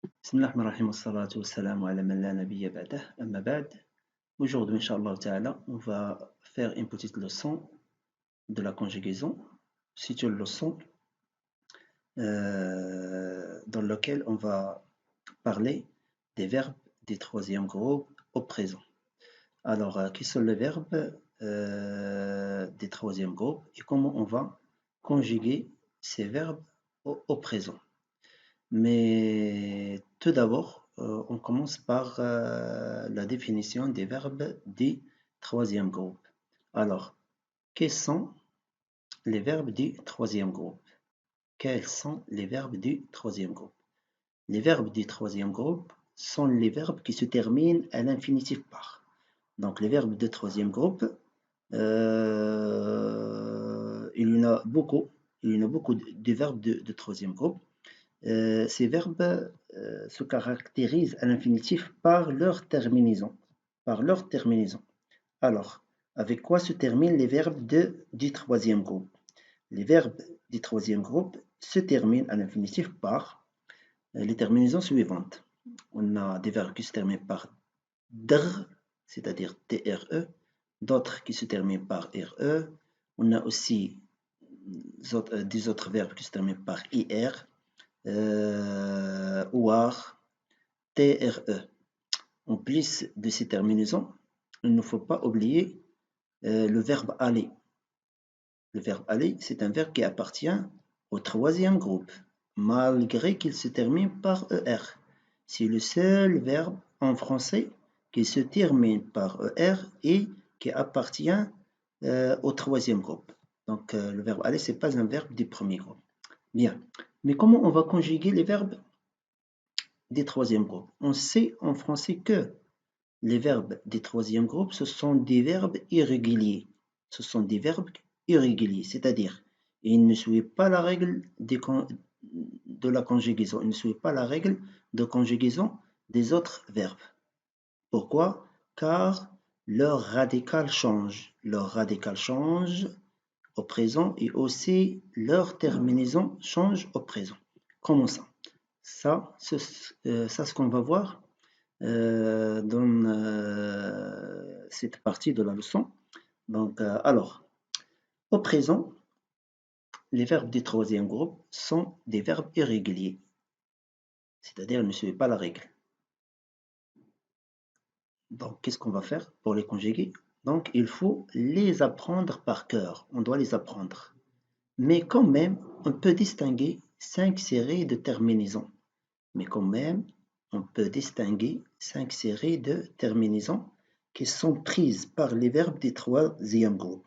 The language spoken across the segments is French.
Bismillahirrahmanirrahim, wassalatu wassalamu ala man la nabiyya ba'dah, amma ba'd. Aujourd'hui, Inch'Allah Ta'ala, on va faire une petite leçon de la conjugaison. C'est une leçon dans laquelle on va parler des verbes du troisième groupe au présent. Alors, quels sont les verbes du troisième groupe et comment on va conjuguer ces verbes au présent. Mais tout d'abord, on commence par la définition des verbes du troisième groupe. Alors, quels sont les verbes du troisième groupe? Quels sont les verbes du troisième groupe? Les verbes du troisième groupe sont les verbes qui se terminent à l'infinitif par. Donc, les verbes du troisième groupe, il y en a beaucoup. Il y en a beaucoup de verbes de troisième groupe. Ces verbes se caractérisent à l'infinitif par leur terminaison. Par leur terminaison. Alors, avec quoi se terminent les verbes du troisième groupe? Les verbes du troisième groupe se terminent à l'infinitif par les terminaisons suivantes. On a des verbes qui se terminent par dr, c'est-à-dire TRE, d'autres qui se terminent par RE. On a aussi des autres verbes qui se terminent par IR, OAR, TRE. En plus de ces terminaisons, il ne faut pas oublier le verbe aller. Le verbe aller, c'est un verbe qui appartient au troisième groupe, malgré qu'il se termine par ER. C'est le seul verbe en français qui se termine par ER et qui appartient au troisième groupe. Donc le verbe aller, ce n'est pas un verbe du premier groupe. Bien. Mais comment on va conjuguer les verbes des troisième groupe? On sait en français que les verbes des troisième groupe, ce sont des verbes irréguliers. Ce sont des verbes irréguliers, c'est-à-dire ils ne suivent pas la règle de la conjugaison. Ils ne suivent pas la règle de conjugaison des autres verbes. Pourquoi? Car leur radical change. Leur radical change au présent et aussi leur terminaison change au présent. Comment ça? Ça, c'est ce qu'on va voir dans cette partie de la leçon. Donc, alors, au présent, les verbes du troisième groupe sont des verbes irréguliers, c'est-à-dire ne suivent pas la règle. Donc, qu'est-ce qu'on va faire pour les conjuguer? Donc, il faut les apprendre par cœur. On doit les apprendre. Mais quand même, on peut distinguer 5 séries de terminaisons. Mais quand même, on peut distinguer 5 séries de terminaisons qui sont prises par les verbes du troisième groupe.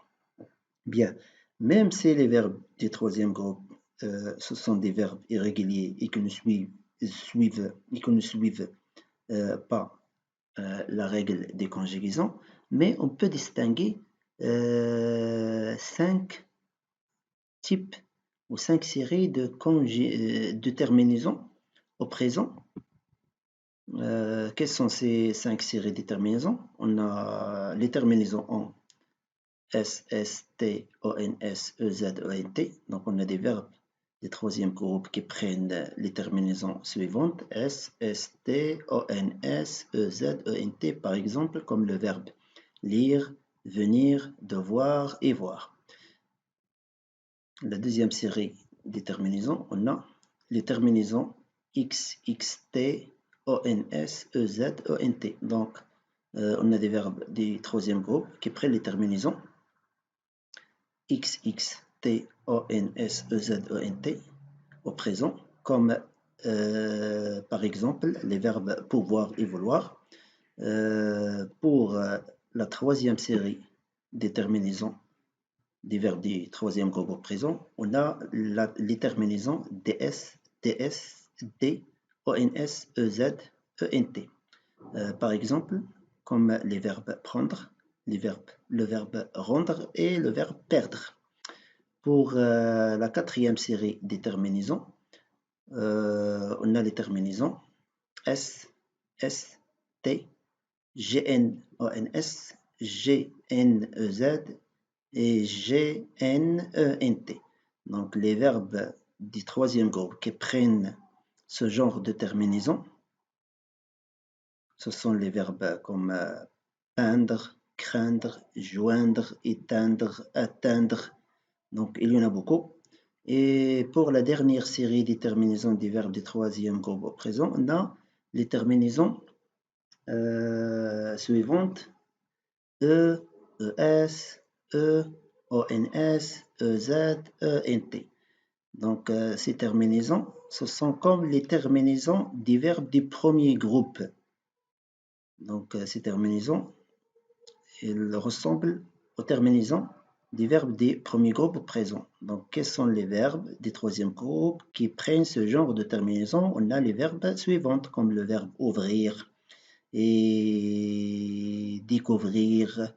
Bien, même si les verbes du troisième groupe, ce sont des verbes irréguliers et que ne suivent pas la règle des conjugaisons, mais on peut distinguer 5 types ou 5 séries de terminaisons au présent. Quelles sont ces 5 séries de terminaisons? On a les terminaisons en S, S, T, O, N, S, E, Z, E, N, T. Donc on a des verbes du troisième groupe qui prennent les terminaisons suivantes: S, S, T, O, N, S, E, Z, E, N, T, par exemple, comme le verbe lire, venir, devoir et voir. La deuxième série des terminaisons, on a les terminaisons X, X, T, O, N, S, E, Z, E, N, T. Donc, on a des verbes du troisième groupe qui prennent les terminaisons X, X, T, O, N, S, E, Z, E, N, T au présent, comme par exemple les verbes pouvoir et vouloir. Pour la troisième série des terminaisons des verbes du troisième groupe au présent, on a les terminaisons DS, TS, D, ONS, EZ, ENT. Par exemple, comme les verbes prendre, le verbe rendre et le verbe perdre. Pour la quatrième série des terminaisons, on a les terminaisons S, S, T, GN, ONS, GNEZ et GNENT. Donc les verbes du troisième groupe qui prennent ce genre de terminaison. Ce sont les verbes comme peindre, craindre, joindre, éteindre, atteindre. Donc, il y en a beaucoup. Et pour la dernière série des terminaisons des verbes du troisième groupe au présent, on a les terminaisons suivantes: E, ES, E, ONS, EZ, ENT. Donc, ces terminaisons, ce sont comme les terminaisons des verbes du premier groupe. Donc, ces terminaisons, elles ressemblent aux terminaisons des verbes des premiers groupes présents. Donc, quels sont les verbes des troisième groupe qui prennent ce genre de terminaison? On a les verbes suivants, comme le verbe ouvrir et découvrir,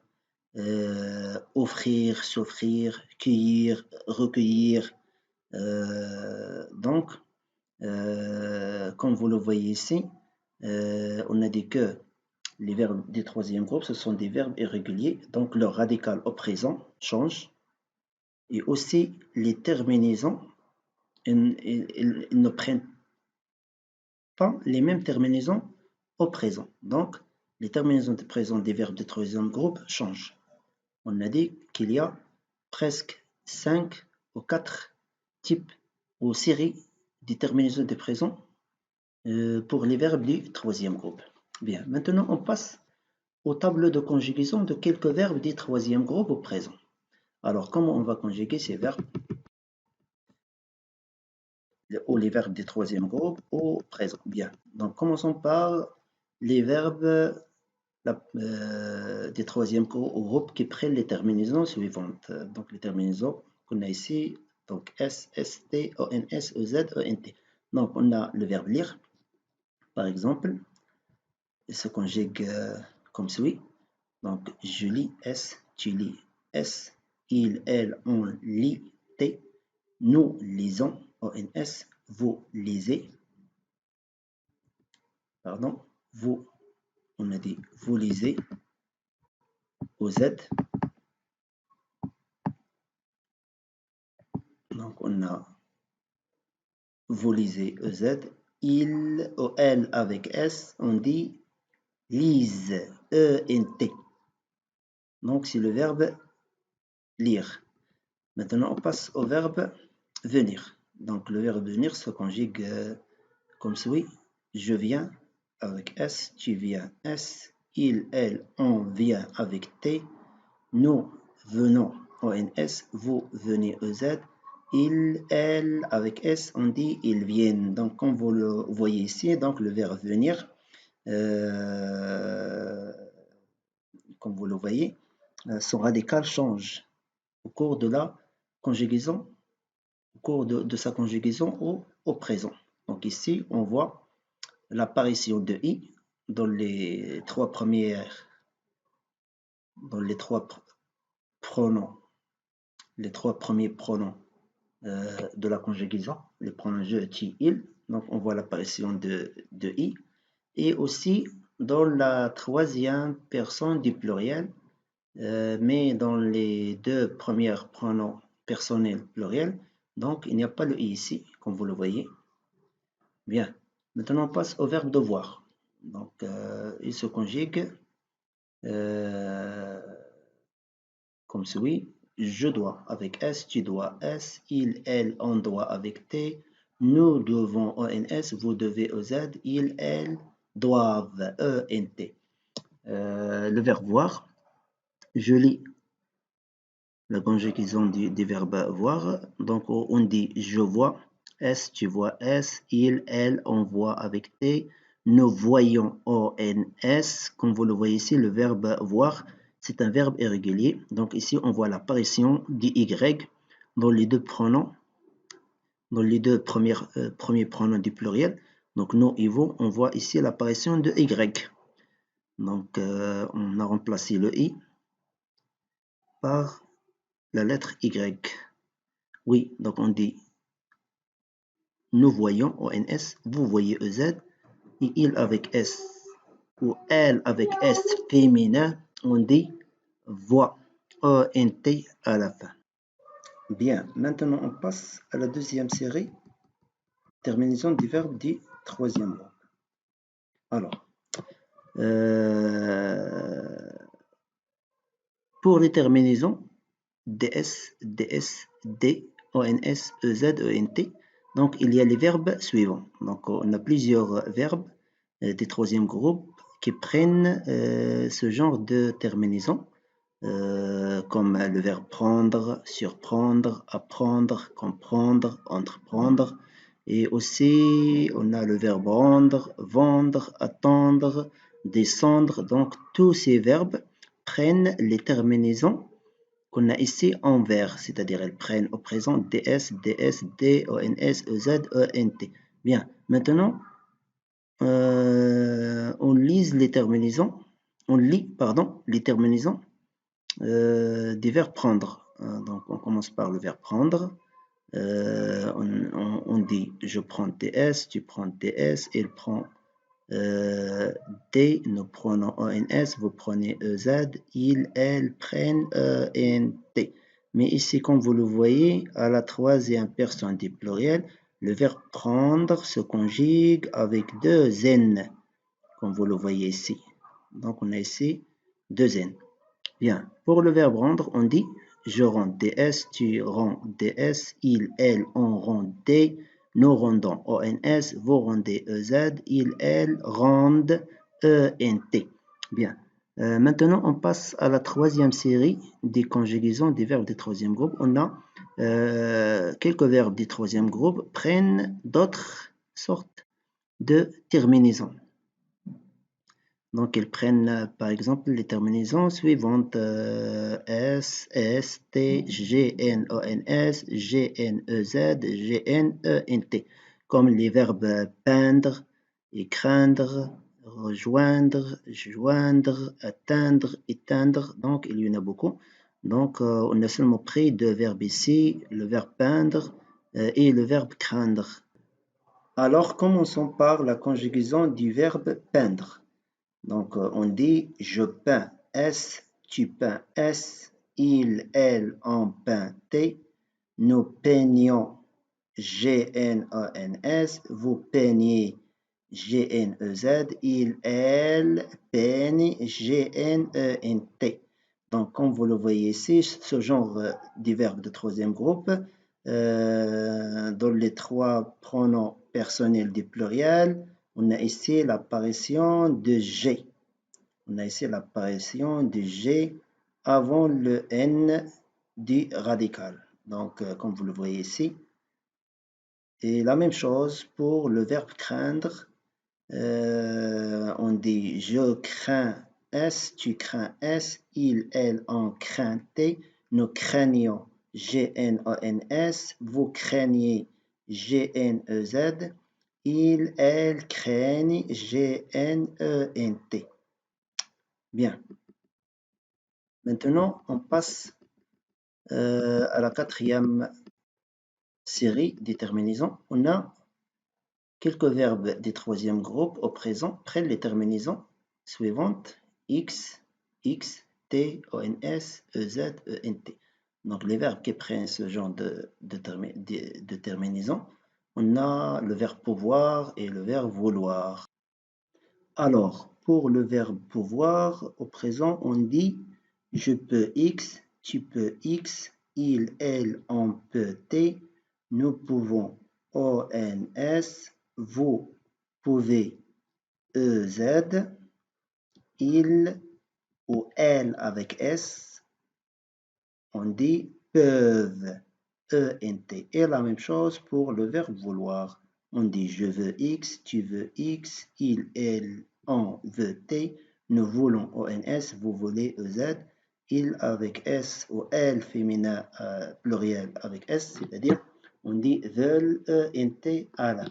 offrir, s'offrir, cueillir, recueillir. Donc, comme vous le voyez ici, on a dit que les verbes du troisième groupe, ce sont des verbes irréguliers, donc leur radical au présent change. Et aussi, les terminaisons, ils ne prennent pas les mêmes terminaisons au présent. Donc, les terminaisons du présent des verbes du troisième groupe changent. On a dit qu'il y a presque 5 ou 4 types ou séries de terminaisons du présent pour les verbes du troisième groupe. Bien, maintenant on passe au tableau de conjugaison de quelques verbes du troisième groupe au présent. Alors, comment on va conjuguer ces verbes ou les verbes du troisième groupe au présent? Bien, donc commençons par les verbes des troisième groupe qui prennent les terminaisons suivantes. Donc, les terminaisons qu'on a ici, donc S, S, T, O, N, S, E, Z, E, N, T. Donc, on a le verbe lire, par exemple, il se conjugue comme suit. Donc, je lis S, tu lis S, il, elle, on lit T, nous lisons ONS, vous lisez, pardon, vous, on a dit vous lisez OZ, donc on a vous lisez EZ, il ou elle avec S, on dit lise, E-N-T. Donc c'est le verbe lire. Maintenant on passe au verbe venir. Donc le verbe venir se conjugue comme suit. Je viens avec S, tu viens S, il, elle, on vient avec T, nous venons ONS, vous venez EZ, il, elle avec S, on dit ils viennent. Donc comme vous le voyez ici, donc le verbe venir, comme vous le voyez, son radical change au cours de la conjugaison, au cours de sa conjugaison au présent. Donc ici, on voit l'apparition de I dans les trois premiers pronoms, les trois premiers pronoms de la conjugaison, les pronoms je, tu, il. Donc on voit l'apparition de I. Et aussi dans la troisième personne du pluriel, mais dans les deux premiers pronoms personnels pluriels, donc il n'y a pas le I ici, comme vous le voyez. Bien, maintenant on passe au verbe devoir. Donc il se conjugue comme suit. Je dois avec S, tu dois S, il, elle, on doit avec T, nous devons ONS, vous devez OZ, il, elle doivent ENT. Le verbe voir, je lis la conjugaison du verbe voir. Donc on dit je vois, S, tu vois S, il, elle, on voit avec T, nous voyons ONS. Comme vous le voyez ici, le verbe voir, c'est un verbe irrégulier. Donc ici, on voit l'apparition du Y dans les deux pronoms, dans les deux premiers pronoms du pluriel. Donc nous, Yvon, on voit ici l'apparition de Y. Donc on a remplacé le I par la lettre Y. Oui, donc on dit nous voyons ONS, vous voyez EZ, et il avec S ou elle avec S féminin, on dit voit ENT à la fin. Bien, maintenant on passe à la deuxième série terminaison du verbe du troisième groupe. Alors, pour les terminaisons DS, DS, D, ONS, EZ, ENT, donc il y a les verbes suivants. Donc on a plusieurs verbes des troisième groupe qui prennent ce genre de terminaison, comme le verbe prendre, surprendre, apprendre, comprendre, entreprendre. Et aussi, on a le verbe rendre, vendre, attendre, descendre. Donc, tous ces verbes prennent les terminaisons qu'on a ici en vers, c'est-à-dire elles prennent au présent DS, DS, D, ONS, EZ, ENT. Bien, maintenant, on lit les terminaisons, les terminaisons des verbes prendre. Donc, on commence par le verbe prendre. On dit je prends TS, tu prends TS, il prend D, nous prenons ONS, vous prenez EZ, ils, elles prennent ENT. Mais ici, comme vous le voyez, à la troisième personne du pluriel, le verbe prendre se conjugue avec deux N, comme vous le voyez ici. Donc, on a ici deux N. Bien, pour le verbe rendre, on dit je rends DS, tu rends DS, il, elle, on rend D, nous rendons ONS, vous rendez EZ, il, elle rendent ENT. Bien, maintenant on passe à la troisième série des conjugaisons des verbes du troisième groupe. On a quelques verbes du troisième groupe prennent d'autres sortes de terminaisons. Donc, ils prennent par exemple les terminaisons suivantes S, S, T, G, N, O, N, S, G, N, E, Z, G, N, E, N, T, comme les verbes peindre, écreindre, rejoindre, joindre, atteindre, éteindre. Donc, il y en a beaucoup. Donc, on a seulement pris deux verbes ici, le verbe peindre et le verbe craindre. Alors, commençons par la conjugaison du verbe peindre. Donc, on dit je peins S, tu peins S, il, elle, on peint T, nous peignons G-N-O-N-S, vous peignez G-N-E-Z, il, elle peigne G-N-E-N-T. Donc, comme vous le voyez ici, ce genre de verbe de troisième groupe, dans les trois pronoms personnels du pluriel, on a ici l'apparition de G. On a ici l'apparition de G avant le N du radical. Donc, comme vous le voyez ici. Et la même chose pour le verbe craindre. On dit je crains S, tu crains S, il, elle, on craint T, nous craignons G-N-O-N-S, vous craignez G-N-E-Z, il, elle craignent G-N-E-N-T. Bien. Maintenant, on passe à la quatrième série des terminaisons. On a quelques verbes du troisième groupe au présent prennent les terminaisons suivantes X, X, T, ONS, EZ, ENT. Donc, les verbes qui prennent ce genre de terminaison, on a le verbe pouvoir et le verbe vouloir. Alors, pour le verbe pouvoir, au présent, on dit je peux X, tu peux X, il, elle, on peut T, nous pouvons ONS, vous pouvez EZ, il ou elle avec S, on dit peuvent ENT. Et la même chose pour le verbe vouloir. On dit je veux X, tu veux X, il, elle, on veut T, nous voulons ONS, vous voulez EZ, il avec S ou elle féminin pluriel avec S, c'est-à-dire on dit veulent ENT à la